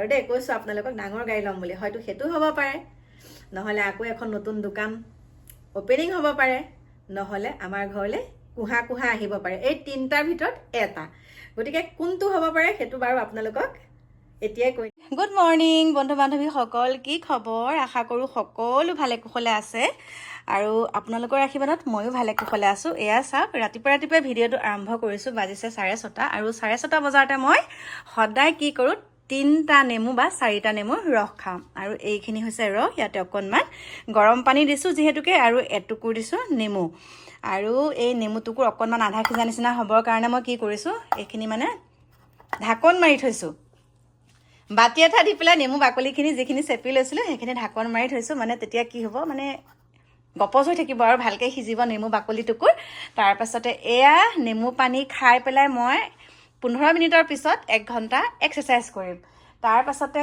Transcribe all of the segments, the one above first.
আৰু দেই কৈছোঁ আপোনালোকক ডাঙৰ গাড়ী ল'ম বুলি হয়তো সেইটো হ'ব পাৰে নহ'লে আকৌ এখন নতুন দোকান অপেনিং হ'ব পাৰে নহ'লে আমাৰ ঘৰলৈ কুহা কুহা আহিব পাৰে এই তিনিটাৰ ভিতৰত এটা গতিকে কোনটো হ'ব পাৰে সেইটো বাৰু আপোনালোকক এতিয়াই কৈ গুড মৰ্ণিং বন্ধু বান্ধৱীসকল কি খবৰ আশা কৰোঁ সকলো ভালে কুশলে আছে আৰু আপোনালোকৰ আশীৰ্বাদত ময়ো ভালে কুশলে আছোঁ এয়া চাওক ৰাতিপুৱা ভিডিঅ'টো আৰম্ভ কৰিছোঁ বাজিছে 6:30 আৰু 6:30 বজাতে মই সদায় কি কৰোঁ 3টা নেমু বা 4টা নেমুৰ ৰস খাওঁ আৰু এইখিনি হৈছে ৰস ইয়াতে অকণমান গৰম পানী দিছোঁ যিহেতুকে আৰু এটুকুৰ দিছোঁ নেমু আৰু এই নেমুটুকুৰ অকণমান আধা সিজা নিচিনা হ'বৰ কাৰণে মই কি কৰিছোঁ এইখিনি মানে ঢাকন মাৰি থৈছোঁ বাতি এটা দি পেলাই নেমু বাকলিখিনি যিখিনি চেপি লৈছিলোঁ সেইখিনি ঢাকন মাৰি থৈছোঁ মানে তেতিয়া কি হ'ব মানে গপচ হৈ থাকিব আৰু ভালকৈ সিজিব নেমু বাকলিটুকুৰ তাৰপাছতে এয়া নেমু পানী খাই পেলাই মই 15 মিনিটৰ পিছত 1 ঘণ্টা এক্সাৰচাইজ কৰিম তাৰপাছতে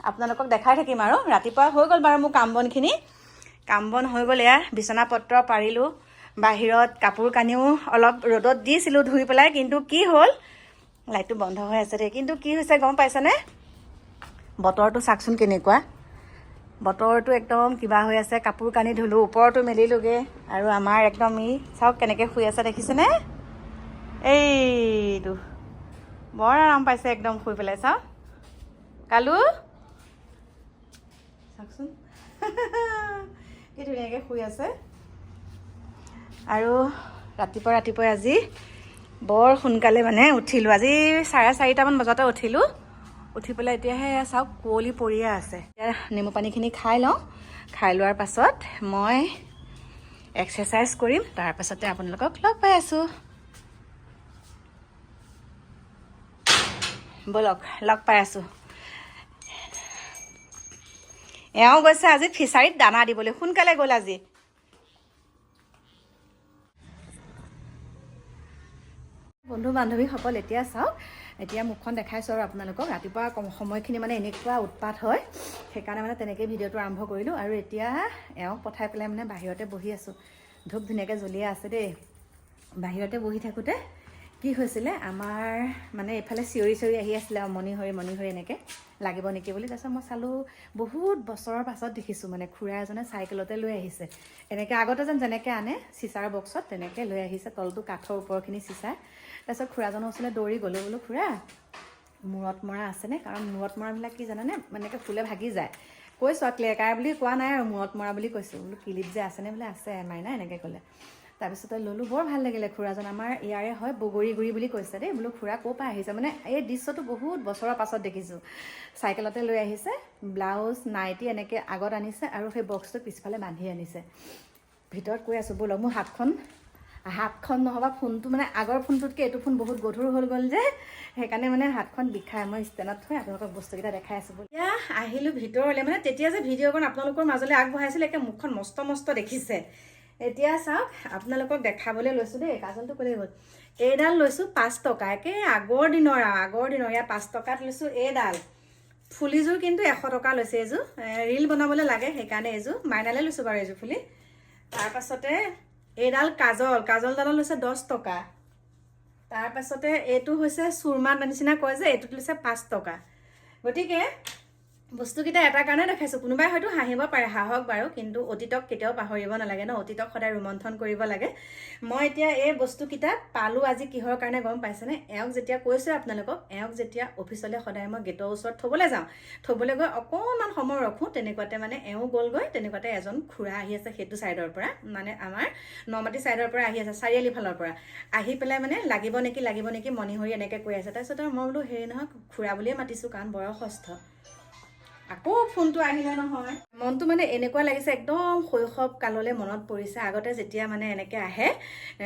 আপোনালোকক দেখাই থাকিম আৰু ৰাতিপুৱা হৈ গ'ল বাৰু মোৰ কাম বন হৈ গ'ল এয়া বিচনা পত্ৰ পাৰিলোঁ বাহিৰত কাপোৰ কানিও অলপ ৰ'দত দিছিলোঁ ধুই পেলাই কিন্তু কি হ'ল লাইটটো বন্ধ হৈ আছে দেই কিন্তু কি হৈছে গম পাইছানে বতৰটো চাকচোন কেনেকুৱা বতৰটো একদম কিবা হৈ আছে কাপোৰ কানি ধুলোঁ ওপৰতো মেলিলোগৈ আৰু আমাৰ একদম ই চাওক কেনেকৈ শুই আছে দেখিছেনে এইটো বৰ আৰাম পাইছে একদম শুই পেলাই চাওক কালু চাওকচোন কি ধুনীয়াকৈ শুই আছে আৰু ৰাতিপুৱাই আজি বৰ সোনকালে মানে উঠিলোঁ আজি 4:30 বজাতে উঠিলোঁ উঠি পেলাই এতিয়াহে চাওক কুঁৱলী পৰিয়ে আছে এতিয়া নেমু পানীখিনি খাই লওঁ খাই লোৱাৰ পাছত মই এক্সাৰচাইজ কৰিম তাৰপাছতে আপোনালোকক লগ পাই আছোঁ ব'লক লগ পাই আছোঁ এওঁ গৈছে আজি ফিচাৰীত দানা দিবলৈ সোনকালে গ'ল আজি বন্ধু বান্ধৱীসকল এতিয়া চাওক এতিয়া মুখখন দেখাইছোঁ আৰু আপোনালোকক ৰাতিপুৱা সময়খিনি মানে এনেকুৱা উৎপাত হয় সেইকাৰণে মানে তেনেকৈ ভিডিঅ'টো আৰম্ভ কৰিলোঁ আৰু এতিয়া এওঁক পঠাই পেলাই মানে বাহিৰতে বহি আছোঁ ধূপ ধুনীয়াকৈ জ্বলিয়ে আছে দেই বাহিৰতে বহি থাকোঁতে কি হৈছিলে আমাৰ মানে এইফালে চিঞৰি আহি আছিলে আৰু মণি হৰি এনেকৈ লাগিব নেকি বুলি তাৰপিছত মই চালোঁ বহুত বছৰৰ পাছত দেখিছোঁ মানে খুৰা এজনে চাইকেলতে লৈ আহিছে এনেকৈ আগতে যেনেকৈ আনে চিচাৰ বক্সত তেনেকৈ লৈ আহিছে তলটো কাঠৰ ওপৰখিনি চিচা তাৰপিছত খুৰাজনৰ ওচৰলৈ দৌৰি গ'লোঁ বোলো খুৰা মূৰত মৰা আছেনে কাৰণ মূৰত মৰাবিলাক কি জানেনে এনেকৈ ফুলে ভাগি যায় কৈছোঁ ক্লেকাৰ বুলি কোৱা নাই আৰু মূৰত মৰা বুলি কৈছোঁ বোলো কিলিপ যে আছেনে বোলে আছে মাইনা এনেকৈ ক'লে তাৰপিছতে ল'লোঁ বৰ ভাল লাগিলে খুৰাজন আমাৰ ইয়াৰে হয় বগৰীগুৰি বুলি কৈছে দেই বোলো খুৰা ক'ৰ পৰা আহিছে মানে এই দৃশ্যটো বহুত বছৰৰ পাছত দেখিছোঁ চাইকেলতে লৈ আহিছে ব্লাউজ নাইটি এনেকৈ আগত আনিছে আৰু সেই বক্সটো পিছফালে বান্ধি আনিছে ভিতৰত কৈ আছোঁ ব'লক মোৰ হাতখন নহ'বা ফোনটো মানে আগৰ ফোনটোতকৈ এইটো ফোন বহুত গধুৰ হৈ গ'ল যে সেইকাৰণে মানে হাতখন বিষায় মই ষ্টেণ্ডত থৈ আপোনালোকক বস্তুকেইটা দেখাই আছোঁ এতিয়া আহিলোঁ ভিতৰলৈ মানে তেতিয়া যে ভিডিঅ'খন আপোনালোকৰ মাজলৈ আগবঢ়াইছিলোঁ একে মুখখন মস্ত দেখিছে এতিয়া চাওক আপোনালোকক দেখাবলৈ লৈছোঁ দেই কাজলটো ক'লেই হ'ল এইডাল লৈছোঁ 5 টকা একে আগৰ দিনৰ ইয়াত 5 টকাত লৈছোঁ এইডাল ফুলিযোৰ কিন্তু 100 টকা লৈছে এইযোৰ ৰীল বনাবলৈ লাগে সেইকাৰণে এইযোৰ মাইনালৈ লৈছোঁ বাৰু এইযোৰ ফুলি তাৰপাছতে এইডাল কাজলডালত লৈছে 10 টকা তাৰপাছতে এইটো হৈছে চুৰমা নিচিনা কয় যে এইটোত লৈছে 5 টকা গতিকে বস্তুকেইটা এটা কাৰণে দেখাইছোঁ কোনোবাই হয়তো হাঁহিব পাৰে হাঁহক বাৰু কিন্তু অতীতক কেতিয়াও পাহৰিব নালাগে ন অতীতক সদায় ৰোমন্থন কৰিব লাগে মই এতিয়া এই বস্তুকেইটা পালোঁ আজি কিহৰ কাৰণে গম পাইছেনে এওঁক যেতিয়া কৈছোঁ আপোনালোকক এওঁক যেতিয়া অফিচলৈ সদায় মই গেটৰ ওচৰত থ'বলৈ গৈ অকণমান সময় ৰখোঁ তেনেকুৱাতে মানে এওঁ গ'লগৈ তেনেকুৱাতে এজন খুৰা আহি আছে সেইটো ছাইডৰ পৰা মানে আমাৰ নমাটি ছাইডৰ পৰা আহি আছে চাৰিআলি ফালৰ পৰা আহি পেলাই মানে লাগিব নেকি মণিহৰি এনেকৈ কৈ আছে তাৰপিছত মই বোলো হেৰি নহয় খুৰা বুলিয়ে মাতিছোঁ কাৰণ বয়সস্থ আকৌ ফোনটো আহিলে নহয় মনটো মানে এনেকুৱা লাগিছে একদম শৈশৱ কাললৈ মনত পৰিছে আগতে যেতিয়া মানে এনেকৈ আহে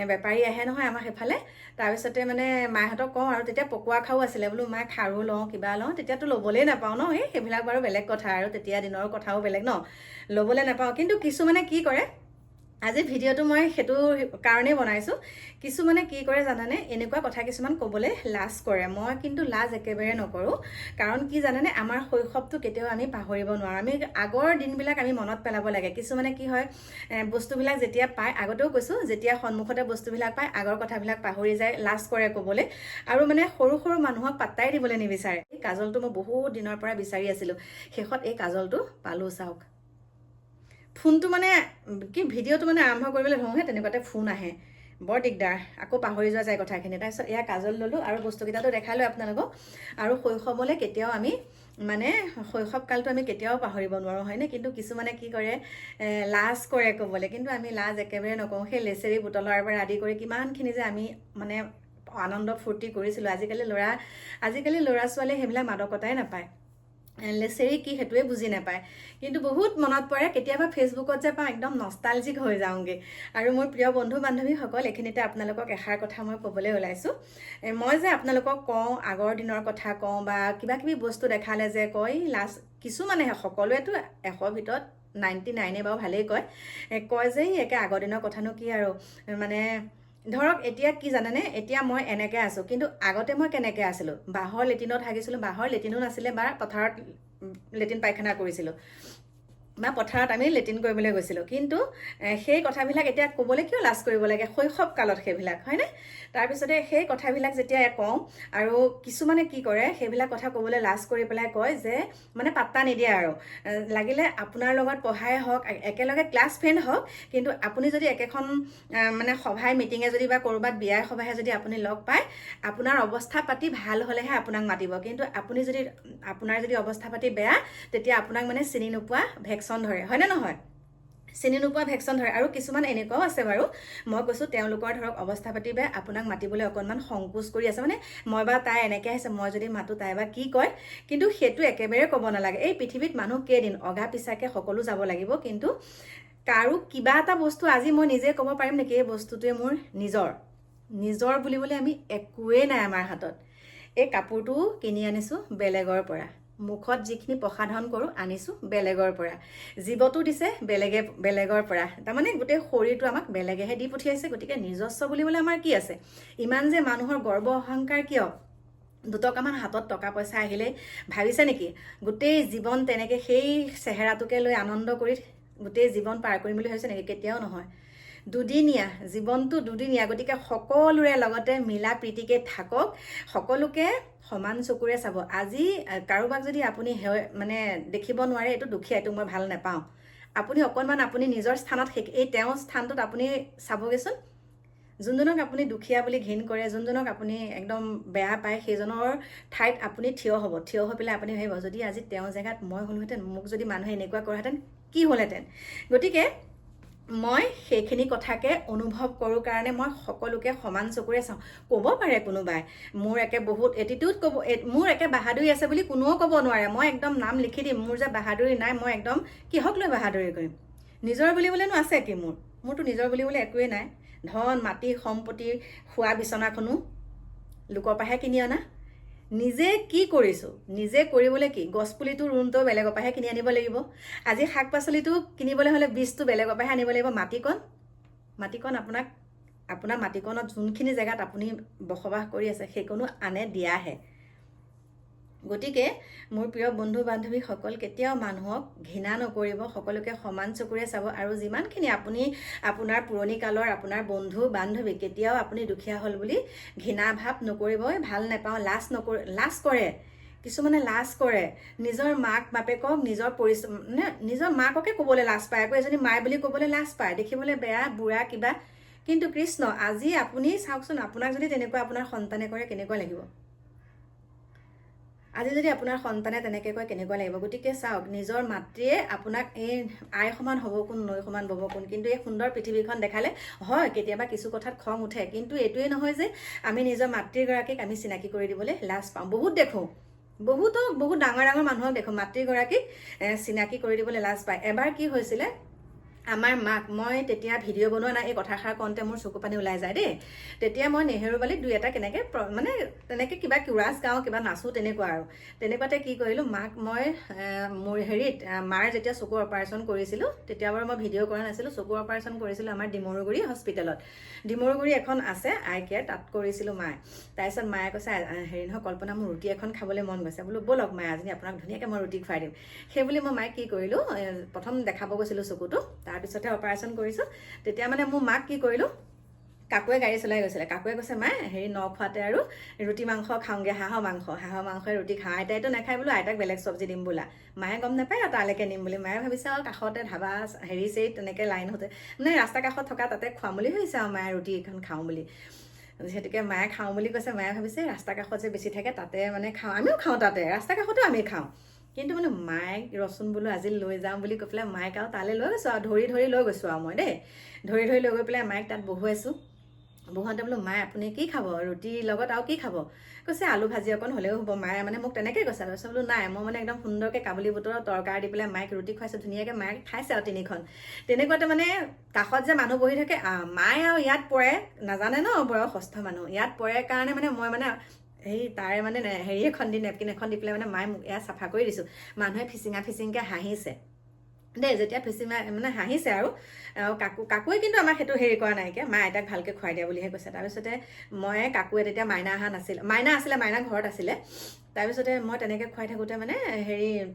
বেপাৰী আহে নহয় আমাৰ সেইফালে তাৰপিছতে মানে মাহঁতক কওঁ আৰু তেতিয়া পকোৱা খাও আছিলে বোলো মায়ে খাৰু লওঁ কিবা লওঁ তেতিয়াতো ল'বলেই নাপাওঁ ন সেইবিলাক বাৰু বেলেগ কথা আৰু তেতিয়া দিনৰ কথাও বেলেগ ন ল'বলৈ নাপাওঁ কিন্তু কিছুমানে কি কৰে আজি ভিডিঅ'টো মই সেইটো কাৰণেই বনাইছোঁ। কিছুমানে কি কৰে জানানে, এনেকুৱা কথা কিছুমান ক'বলৈ লাজ কৰে। মই কিন্তু লাজ একেবাৰে নকৰোঁ। কাৰণ কি জানানে, আমাৰ শৈশৱটো কেতিয়াও আমি পাহৰিব নোৱাৰোঁ। আমি আগৰ দিনবিলাক আমি মনত পেলাব লাগে। কিছুমানে কি হয়, বস্তুবিলাক যেতিয়া পায়, আগতেও কৈছোঁ, যেতিয়া সন্মুখতে বস্তুবিলাক পায় আগৰ কথাবিলাক পাহৰি যায়, লাজ কৰে ক'বলৈ। আৰু মানে সৰু সৰু মানুহক পাত্তাই দিবলৈ নিবিচাৰে। এই কাজলটো মই বহুত দিনৰ পৰা বিচাৰি আছিলোঁ, শেষত এই কাজলটো পালোঁ। চাওক, ফোনটো মানে কি, ভিডিঅ'টো মানে আৰম্ভ কৰিবলৈ ধৰোঁহে তেনেকুৱাতে ফোন আহে, বৰ দিগদাৰ, আকৌ পাহৰি যোৱা যায় কথাখিনি। তাৰপিছত এয়া কাজল ল'লোঁ আৰু বস্তুকেইটাতো দেখালোঁ আপোনালোকক। আৰু শৈশৱলৈ কেতিয়াও আমি মানে শৈশৱকালটো আমি কেতিয়াও পাহৰিব নোৱাৰোঁ, হয়নে? কিন্তু কিছুমানে কি কৰে, লাজ কৰে ক'বলৈ, কিন্তু আমি লাজ একেবাৰে নকৰোঁ। সেই লেচেৰী বুটলৰ পৰা আদি কৰি কিমানখিনি যে আমি মানে আনন্দ ফূৰ্তি কৰিছিলোঁ। আজিকালি ল'ৰা ছোৱালীয়ে সেইবিলাক মাদকতাই নাপায়, লেচেৰি কি সেইটোৱে বুজি নাপায়। কিন্তু বহুত মনত পৰে কেতিয়াবা, ফেচবুকত যে পাওঁ, একদম নষ্টালজিক হৈ যাওঁগৈ। আৰু মোৰ প্ৰিয় বন্ধু বান্ধৱীসকল, এইখিনিতে আপোনালোকক এষাৰ কথা মই ক'বলৈ ওলাইছোঁ। মই যে আপোনালোকক কওঁ, আগৰ দিনৰ কথা কওঁ, বা কিবা কিবি বস্তু দেখালে যে কয় লাজ, কিছুমানেহে, সকলোৱেতো 100ৰ ভিতৰত 99 বাৰু ভালেই কয়, কয় যে একে আগৰ দিনৰ কথানো কি আৰু, মানে ধৰক এতিয়া কি জানেনে, এতিয়া মই এনেকৈ আছোঁ, কিন্তু আগতে মই কেনেকৈ আছিলোঁ, বাঁহৰ লেটিনত হাগিছিলোঁ, বাঁহৰ লেটিনো নাছিলে, বা পথাৰত লেট্ৰিন পায়খানা কৰিছিলোঁ, বা পথাৰত আমি লেট্ৰিন কৰিবলৈ গৈছিলোঁ। কিন্তু সেই কথাবিলাক এতিয়া ক'বলৈ কিয় লাজ কৰিব লাগে, শৈশৱ কালত সেইবিলাক, হয়নে? তাৰপিছতে সেই কথাবিলাক যেতিয়া কওঁ, আৰু কিছুমানে কি কৰে, সেইবিলাক কথা ক'বলৈ লাজ কৰি পেলাই কয় যে, মানে পাত্তা নিদিয়ে আৰু, লাগিলে আপোনাৰ লগত পঢ়াই হওক, একেলগে ক্লাছ ফ্ৰেণ্ড হওক, কিন্তু আপুনি যদি একেখন মানে সভাই মিটিঙে যদি বা ক'ৰবাত বিয়াই সভাহে যদি আপুনি লগ পায়, আপোনাৰ অৱস্থা পাতি ভাল হ'লেহে আপোনাক মাতিব। কিন্তু আপোনাৰ যদি অৱস্থা পাতি বেয়া, তেতিয়া আপোনাক মানে চিনি নোপোৱা ভেকচন ধৰে, হয়নে নহয়? চিনি নোপোৱা ভেকচন ধৰে। আৰু কিছুমান এনেকুৱাও আছে বাৰু, মই কৈছোঁ তেওঁলোকৰ ধৰক অৱস্থা পাতি বেয়া, আপোনাক মাতিবলৈ অকণমান সংকোচ কৰি আছে, মানে মই বা তাই এনেকৈ আহিছে, মই যদি মাতোঁ তাই বা কি কয়। কিন্তু সেইটো একেবাৰে ক'ব নালাগে। এই পৃথিৱীত মানুহ কেইদিন, অগা পিছাকে সকলো যাব লাগিব, কিন্তু কাৰো কিবা এটা বস্তু আজি মই নিজে ক'ব পাৰিম নেকি, এই বস্তুটোৱে মোৰ নিজৰ বুলিবলৈ আমি একোৱেই নাই আমাৰ হাতত। এই কাপোৰটো কিনি আনিছোঁ বেলেগৰ পৰা, মুখত যিখিনি প্ৰসাধন কৰোঁ আনিছোঁ বেলেগৰ পৰা, জীৱটো দিছে বেলেগৰ পৰা, তাৰমানে গোটেই শৰীৰটো আমাক বেলেগেহে দি পঠিয়াইছে। গতিকে নিজস্ব বুলিবলৈ আমাৰ কি আছে? ইমান যে মানুহৰ গৰ্ব অহংকাৰ কিয়? দুটকামান হাতত টকা পইচা আহিলেই ভাবিছে নেকি গোটেই জীৱন তেনেকৈ সেই চেহেৰাটোকে লৈ আনন্দ কৰি গোটেই জীৱন পাৰ কৰিম বুলি ভাবিছে নেকি? কেতিয়াও নহয়। দুদিনীয়া জীৱনটো, দুদিনীয়া। গতিকে সকলোৰে লগতে মিলা প্ৰীতিকে থাকক, সকলোকে সমান চকুৰে চাব। আজি কাৰোবাক যদি আপুনি মানে দেখিব নোৱাৰে, এইটো দুখীয়া, এইটো মই ভাল নাপাওঁ, আপুনি অকণমান আপুনি নিজৰ স্থানত এই তেওঁৰ স্থানটোত আপুনি চাবগৈচোন। যোনজনক আপুনি দুখীয়া বুলি ঘিণ কৰে, যোনজনক আপুনি একদম বেয়া পায়, সেইজনৰ ঠাইত আপুনি থিয় হ'ব। থিয় হৈ পেলাই আপুনি ভাবিব, যদি আজি তেওঁৰ জেগাত মই হ'লোহেঁতেন, মোক যদি মানুহে এনেকুৱা কৰাহেঁতেন কি হ'লহেঁতেন। গতিকে মই সেইখিনি কথাকে অনুভৱ কৰোঁ কাৰণে মই সকলোকে সমান চকুৰে চাওঁ। ক'ব পাৰে কোনোবাই মোৰ একে বহুত এটিটিউড, মোৰ একে বাহাদুৰি আছে বুলি কোনেও ক'ব নোৱাৰে। মই একদম নাম লিখি দিম, মোৰ যে বাহাদুৰি নাই, মই একদম কিহক লৈ বাহাদুৰি কৰিম? নিজৰ বুলিবলৈনো আছে কি মোৰতো নিজৰ বুলিবলৈ একোৱেই নাই। ধন মাটি সম্পত্তি, শোৱা বিচনাখনো লোকৰ পৰাহে কিনি অনা। নিজে কি কৰিছোঁ, নিজে কৰিবলৈ কি, গছপুলিটো ৰুণটো বেলেগৰ পৰাহে কিনি আনিব লাগিব। আজি শাক পাচলিটো কিনিবলৈ হ'লে বীজটো বেলেগৰ পৰাহে আনিব লাগিব। মাটিকণ আপোনাৰ মাটিকণত যোনখিনি জেগাত আপুনি বসবাস কৰি আছে সেইকণো আনে দিয়াহে। গতিকে মোৰ প্ৰিয় বন্ধু বান্ধৱীসকল, কেতিয়াও মানুহক ঘৃণা নকৰিব, সকলোকে সমান চকুৰে চাব। আৰু যিমানখিনি আপুনি আপোনাৰ পুৰণি কালৰ আপোনাৰ বন্ধু বান্ধৱী, কেতিয়াও আপুনি দুখীয়া হ'ল বুলি ঘৃণা ভাৱ নকৰিব। ভাল নাপাওঁ, লাজ কৰে, কিছুমানে লাজ কৰে। নিজৰ মাক বাপেকক, নিজৰ মাককে ক'বলৈ লাজ পায়, আকৌ এজনী মাই বুলি ক'বলৈ লাজ পায়, দেখিবলৈ বেয়া বুঢ়া কিবা। কিন্তু কৃষ্ণ, আজি আপুনি চাওকচোন, আপোনাক যদি তেনেকুৱা আপোনাৰ সন্তানে কৰে কেনেকুৱা লাগিব? আজি যদি আপোনাৰ সন্তানে তেনেকৈ কয় কেনেকুৱা লাগিব? গতিকে চাওক, নিজৰ মাতৃয়ে আপোনাক এই আই সমান হ'ব কোন, নৈ সমান ব'ব কোন। কিন্তু এই সুন্দৰ পৃথিৱীখন দেখালে হয় কেতিয়াবা কিছু কথাত খং উঠে, কিন্তু এইটোৱে নহয় যে আমি নিজৰ মাতৃগৰাকীক আমি চিনাকি কৰি দিবলৈ লাজ পাওঁ। বহুত দেখোঁ, বহুত ডাঙৰ মানুহক দেখোঁ মাতৃগৰাকীক চিনাকি কৰি দিবলৈ লাজ পায়। এবাৰ কি হৈছিলে, আমাৰ মাক মই তেতিয়া ভিডিঅ' বনোৱা নাই, এই কথাষাৰ কওঁতে মোৰ চকু পানী ওলাই যায় দেই। তেতিয়া মই নেহেৰুবালিত দুই এটা কেনেকৈ মানে তেনেকৈ কিবা কোৰাছ গাওঁ, কিবা নাচোঁ, তেনেকুৱা আৰু। তেনেকুৱাতে কি কৰিলোঁ, মাক মই মোৰ মাৰ যেতিয়া চকুৰ অপাৰেশ্যন কৰিছিলোঁ, তেতিয়া বাৰু মই ভিডিঅ' কৰা নাছিলোঁ। চকুৰ অপাৰেশ্যন কৰিছিলোঁ আমাৰ ডিমৰুগুৰি হস্পিটেলত। ডিমৰুগুৰি এখন আছে আই কেয়াৰ, তাত কৰিছিলোঁ মায়ে। তাৰপিছত মায়ে কৈছে, নহয় কল্পনা, মোৰ ৰুটি এখন খাবলৈ মন গৈছে। বোলো ব'লক মায়ে, আজি আপোনাক ধুনীয়াকৈ মই ৰুটি খুৱাই দিম। সেই বুলি মই মায়ে কি কৰিলোঁ, প্ৰথম দেখাব গৈছিলোঁ চকুটো, তাৰপিছতে অপাৰেশ্যন কৰিছোঁ। তেতিয়া মানে মোৰ মাক কি কৰিলোঁ, কাকুৱে গাড়ী চলাই গৈছিলে। কাকুৱে কৈছে, মায়ে নখোৱাতে আৰু ৰুটি মাংস খাওঁগৈ, হাঁহৰ মাংসই ৰুটি খাওঁ। আইতাইতো নাখায় বোলো, আইতাক বেলেগ চব্জি দিম বোলা। মায়ে গম নাপায় আৰু তালৈকে নিম বুলি। মায়ে ভাবিছে আৰু কাষতে ধাবা চেৰি তেনেকৈ লাইন হতে মানে ৰাস্তা কাষত থকা, তাতে খুৱাম বুলি ভাবিছে আৰু মায়ে ৰুটি এখন খাওঁ বুলি। যিহেতুকে মায়ে খাওঁ বুলি কৈছে, মায়ে ভাবিছে ৰাস্তা কাষত যে বেছি থাকে তাতে মানে খাওঁ, আমিও খাওঁ তাতে, ৰাস্তা কাষতো আমি খাওঁ। কিন্তু মানে মাইক ৰচোন বোলো আজি লৈ যাওঁ বুলি কৈ পেলাই মাইক আৰু তালৈ লৈ গৈছোঁ আৰু ধৰি লৈ গৈছোঁ আৰু মই দেই। ধৰি লৈ গৈ পেলাই মাইক তাত বহুৱাইছোঁ। বহুৱাওঁতে বোলো, মায়ে আপুনি কি খাব, ৰুটিৰ লগত আৰু কি খাব? কৈছে আলু ভাজি অকণ হ'লেও হ'ব। মায়ে মানে মোক তেনেকৈ কৈছে। তাৰপিছত বোলো নাই, মই মানে একদম সুন্দৰকৈ কাবুলী বুটৰ তৰকাৰ দি পেলাই মাইক ৰুটি খুৱাইছোঁ, ধুনীয়াকৈ মায়ে খাইছে আৰু 3খন। তেনেকুৱাতে মানে কাষত যে মানুহ বহি থাকে, মায়ে আৰু ইয়াত পৰে, নাজানে ন বয়সস্থ মানুহ, ইয়াত পৰে কাৰণে মানে মই মানে তাৰে মানে এখন দি নেপকিন এখন দি পেলাই মানে মায়ে মোক এয়া চাফা কৰি দিছোঁ। মানুহে ফিচিংকৈ হাঁহিছে দেই, যেতিয়া মানে হাঁহিছে আৰু কাকুৱে কিন্তু আমাক সেইটো কৰা নাইকিয়া, মা আইতাক ভালকৈ খুৱাই দিয়া বুলিহে কৈছে। তাৰপিছতে কাকুৱে তেতিয়া মাইনা অহা নাছিলে, মাইনা ঘৰত আছিলে। তাৰপিছতে মই তেনেকৈ খুৱাই থাকোঁতে মানে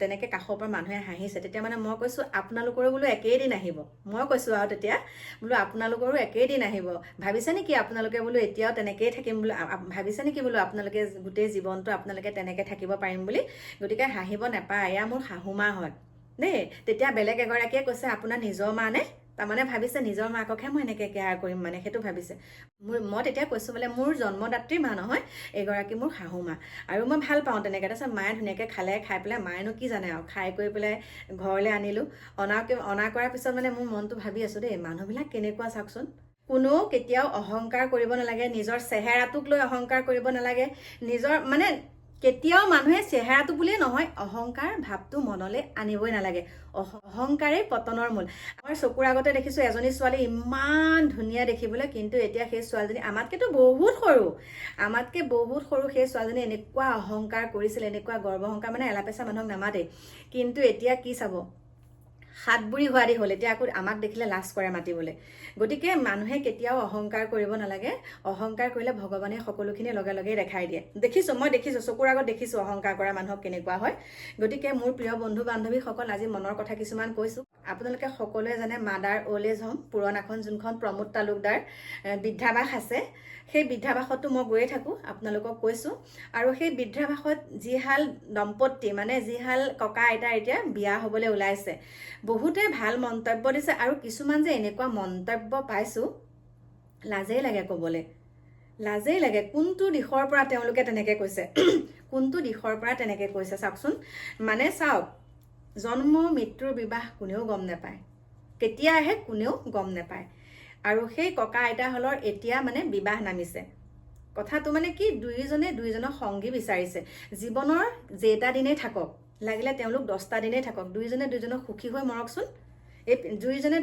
তেনেকৈ কাষৰ পৰা মানুহে হাঁহিছে। তেতিয়া মানে মই কৈছোঁ, আপোনালোকৰো বোলো একেইদিন আহিব। মই কৈছোঁ আৰু তেতিয়া বোলো, আপোনালোকৰো একেইদিন আহিব। ভাবিছে নেকি আপোনালোকে বোলো এতিয়াও তেনেকৈয়ে থাকিম বোলো, ভাবিছে নেকি বোলো আপোনালোকে গোটেই জীৱনটো আপোনালোকে তেনেকৈ থাকিব পাৰিম বুলি? গতিকে হাঁহিব নাপায়, এয়া মোৰ শাহুমা হয় দেই। তেতিয়া বেলেগ এগৰাকীয়ে কৈছে, আপোনাৰ নিজৰ মা নে? তাৰমানে ভাবিছে নিজৰ মাককহে মই এনেকৈ কেয়াৰ কৰিম, মানে সেইটো ভাবিছে। মই তেতিয়া কৈছোঁ বোলে, মোৰ জন্মদাত্ৰী মা নহয়, এগৰাকী মোৰ শাহুমা, আৰু মই ভাল পাওঁ তেনেকৈ। তাৰপিছত মায়ে ধুনীয়াকৈ খালে, খাই পেলাই মায়েনো কি জানে আৰু, খাই কৰি পেলাই ঘৰলৈ আনিলোঁ। অনা কৰাৰ পিছত মানে মোৰ মনটো ভাবি আছোঁ দেই, মানুহবিলাক কেনেকুৱা চাওকচোন। কোনেও কেতিয়াও অহংকাৰ কৰিব নালাগে, নিজৰ চেহেৰাটোক লৈ অহংকাৰ কৰিব নালাগে। নিজৰ মানে কেতিয়াও মানুহে চেহেৰাটো বুলিয়ে নহয়, অহংকাৰ ভাৱটো মনলৈ আনিবই নালাগে। অহংকাৰেই পতনৰ মূল। আমাৰ চকুৰ আগতে দেখিছোঁ এজনী ছোৱালী ইমান ধুনীয়া দেখিবলৈ, কিন্তু এতিয়া সেই ছোৱালীজনী আমাতকৈ বহুত সৰু সেই ছোৱালীজনী এনেকুৱা অহংকাৰ কৰিছিলে, এনেকুৱা গৰ্ব অহংকাৰ, মানে এলাপেচা মানুহক নামাতেই। কিন্তু এতিয়া কি চাব, 7 বুঢ়ী হোৱা দি হ'ল, এতিয়া আকৌ আমাক দেখিলে লাজ কৰে মাতিবলৈ। গতিকে মানুহে কেতিয়াও অহংকাৰ কৰিব নালাগে। অহংকাৰ কৰিলে ভগৱানে সকলোখিনি লগে লগেই দেখাই দিয়ে। মই দেখিছোঁ, চকুৰ আগত দেখিছোঁ অহংকাৰ কৰা মানুহক কেনেকুৱা হয়। গতিকে মোৰ প্ৰিয় বন্ধু বান্ধৱীসকল, আজি মনৰ কথা কিছুমান কৈছোঁ। আপোনালোকে সকলোৱে জানে মাদাৰ অল্ড এজ হোম পুৰণাখন, যোনখন প্ৰমোদ তালুকদাৰ বৃদ্ধাবাস আছে, সেই বৃদ্ধাবাসতো মই গৈয়ে থাকোঁ, আপোনালোকক কৈছোঁ। আৰু সেই বৃদ্ধাবাসত যিহাল দম্পতি, মানে যিহাল ককা আইতা এতিয়া বিয়া হ'বলৈ ওলাইছে, বহুতে ভাল মন্তব্য দিছে। আৰু কিছুমান যে এনেকুৱা মন্তব্য পাইছোঁ, লাজেই লাগে ক'বলৈ, লাজেই লাগে। কোনটো দিশৰ পৰা তেওঁলোকে তেনেকৈ কৈছে, কোনটো দিশৰ পৰা তেনেকৈ কৈছে চাওকচোন। মানে চাওক, জন্ম মৃত্যুৰ বিবাহ কোনেও গম নাপায়, কেতিয়া আহে কোনেও গম নাপায়। আৰু সেই ককা আইতাহালৰ এতিয়া মানে বিবাহ নামিছে। কথাটো মানে কি, দুইজনক সংগী বিচাৰিছে। জীৱনৰ যেইটা দিনেই থাকক, লাগিলে তেওঁলোক 10টা দিনেই থাকক, দুইজনক সুখী হৈ মৰকচোন। এই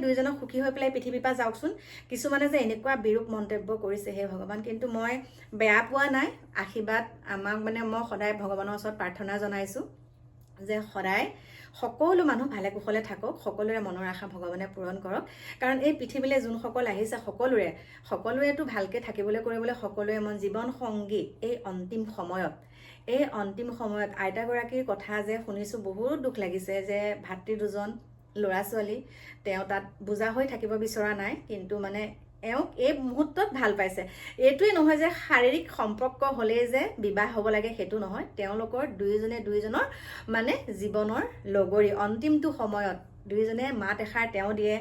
দুইজনক সুখী হৈ পেলাই পৃথিৱীৰ পৰা যাওকচোন। কিছুমানে যে এনেকুৱা বিৰূপ মন্তব্য কৰিছে, হে ভগৱান। কিন্তু মই বেয়া পোৱা নাই, আশীৰ্বাদ আমাক মানে মই সদায় ভগৱানৰ ওচৰত প্ৰাৰ্থনা জনাইছোঁ যে সদায় সকলো মানুহ ভালে কুশলে থাকক, সকলোৰে মনৰ আশা ভগৱানে পূৰণ কৰক। কাৰণ এই পৃথিৱীলৈ যোনসকল আহিছে, সকলোৰেতো ভালকৈ থাকিবলৈ কৰিবলৈ সকলোৰে মন। জীৱন সংগী এই অন্তিম সময়ত আইতাগৰাকীৰ কথা যে শুনিছোঁ, বহুত দুখ লাগিছে যে ভাতৃ 2জন ল'ৰা ছোৱালী, তেওঁ তাত বোজা হৈ থাকিব বিচৰা নাই, কিন্তু মানে এওঁক এই মুহূৰ্তত ভাল পাইছে। এইটোৱেই নহয় যে শাৰীৰিক সম্পৰ্ক হ'লেই যে বিবাহ হ'ব লাগে, সেইটো নহয়। তেওঁলোকৰ দুইজনৰ মানে জীৱনৰ লগৰী। অন্তিমটো সময়ত দুইজনে মাত এষাৰ তেওঁ দিয়ে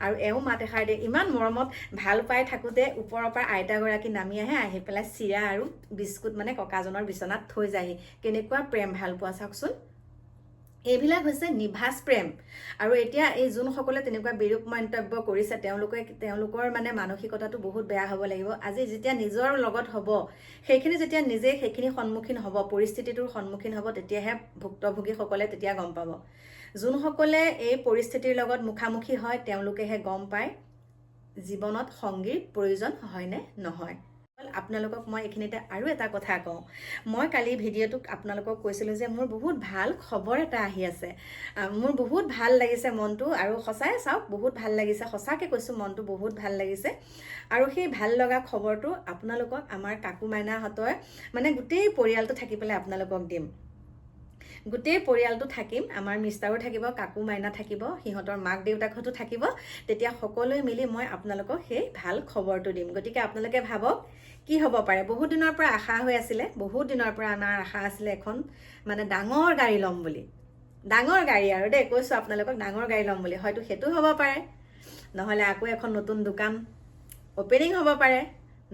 আৰু এওঁ মাত এষাৰ দিয়ে। ইমান মৰমত ভাল পাই থাকোঁতে ওপৰৰ পৰা আইতাগৰাকী নামি আহি পেলাই চিৰা আৰু বিস্কুট মানে ককাজনৰ বিচনাত থৈ যায়হি। কেনেকুৱা প্ৰেম ভাল পোৱা চাওকচোন। এইবিলাক হৈছে নিভাজ প্ৰেম। আৰু এতিয়া এই যোনসকলে তেনেকুৱা বিৰূপ মন্তব্য কৰিছে তেওঁলোকৰ মানে মানসিকতাটো বহুত বেয়া হ'ব লাগিব। আজি যেতিয়া নিজৰ লগত হ'ব, সেইখিনি যেতিয়া নিজে সেইখিনি সন্মুখীন হ'ব, পৰিস্থিতিটোৰ সন্মুখীন হ'ব, তেতিয়াহে ভুক্তভোগীসকলে তেতিয়া গম পাব। যোনসকলে এই পৰিস্থিতিৰ লগত মুখামুখি হয় তেওঁলোকেহে গম পায় জীৱনত সংগীৰ প্ৰয়োজন হয়নে নহয়। আপোনালোকক মই এইখিনিতে আৰু এটা কথা কওঁ। মই কালি ভিডিঅ'টোক আপোনালোকক কৈছিলোঁ যে মোৰ বহুত ভাল খবৰ এটা আহি আছে, মোৰ বহুত ভাল লাগিছে মনটো, আৰু সঁচাই চাওক বহুত ভাল লাগিছে, সঁচাকৈ কৈছোঁ মনটো বহুত ভাল লাগিছে। আৰু সেই ভাল লগা খবৰটো আপোনালোকক আমাৰ কাকু মাইনাহঁতৰ মানে গোটেই পৰিয়ালটো থাকি পেলাই আপোনালোকক দিম। গোটেই পৰিয়ালটো থাকিম, আমাৰ মিষ্টাৰো থাকিব, কাকু মাইনা থাকিব, সিহঁতৰ মাক দেউতাকহঁতো থাকিব। তেতিয়া সকলোৱে মিলি মই আপোনালোকক সেই ভাল খবৰটো দিম। গতিকে আপোনালোকে ভাবক কি হ'ব পাৰে। বহুত দিনৰ পৰা আশা হৈ আছিলে, বহুত দিনৰ পৰা আমাৰ আশা আছিলে এখন মানে ডাঙৰ গাড়ী ল'ম বুলি। ডাঙৰ গাড়ী আৰু দেই, কৈছোঁ আপোনালোকক ডাঙৰ গাড়ী ল'ম বুলি। হয়তো সেইটো হ'ব পাৰে, নহ'লে আকৌ এখন নতুন দোকান অপেনিং হ'ব পাৰে,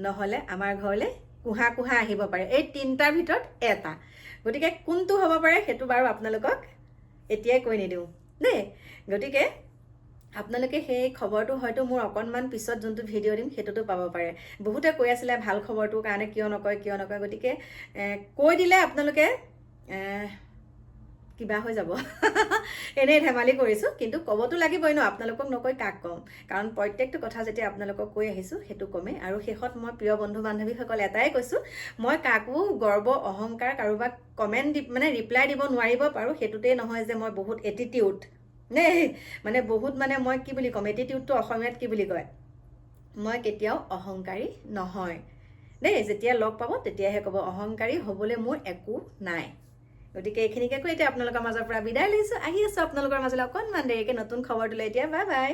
নহ'লে আমাৰ ঘৰলৈ কুহা আহিব পাৰে। এই তিনিটাৰ ভিতৰত এটা। গতিকে কোনটো হ'ব পাৰে সেইটো বাৰু আপোনালোকক এতিয়াই কৈ নিদিওঁ দেই। গতিকে আপোনালোকে সেই খবৰটো হয়তো মোৰ অকণমান পিছত যোনটো ভিডিঅ' দিম সেইটোতো পাব পাৰে। বহুতে কৈ আছিলে ভাল খবৰটোৰ কাৰণে কিয় নকয়। গতিকে কৈ দিলে আপোনালোকে কিবা হৈ যাব। এনেই ধেমালি কৰিছোঁ, কিন্তু ক'বতো লাগিবই ন, আপোনালোকক নকৈ কাক ক'ম। কাৰণ প্ৰত্যেকটো কথা যেতিয়া আপোনালোকক কৈ আহিছোঁ সেইটো কমেই। আৰু শেষত মই প্ৰিয় বন্ধু বান্ধৱীসকল এটাই কৈছোঁ, মই কাকো গৰ্ব অহংকাৰ কাৰোবাক কমেণ্ট মানে ৰিপ্লাই দিব নোৱাৰিব পাৰোঁ, সেইটোতেই নহয় যে মই বহুত এটিটিউড দেই, মানে বহুত মানে মই কি বুলি ক'ম, এটিটিউডটো অসমীয়াত কি বুলি কয়, মই কেতিয়াও অহংকাৰী নহয় দেই। যেতিয়া লগ পাব তেতিয়াহে ক'ব, অহংকাৰী হ'বলৈ মোৰ একো নাই। গতিকে এইখিনিকে কৈ এতিয়া আপোনালোকৰ মাজৰ পৰা বিদায় লৈছোঁ। আহি আছোঁ আপোনালোকৰ মাজলৈ অকণমান দেৰিকৈ নতুন খবৰটো লৈ। এতিয়া বাই বাই।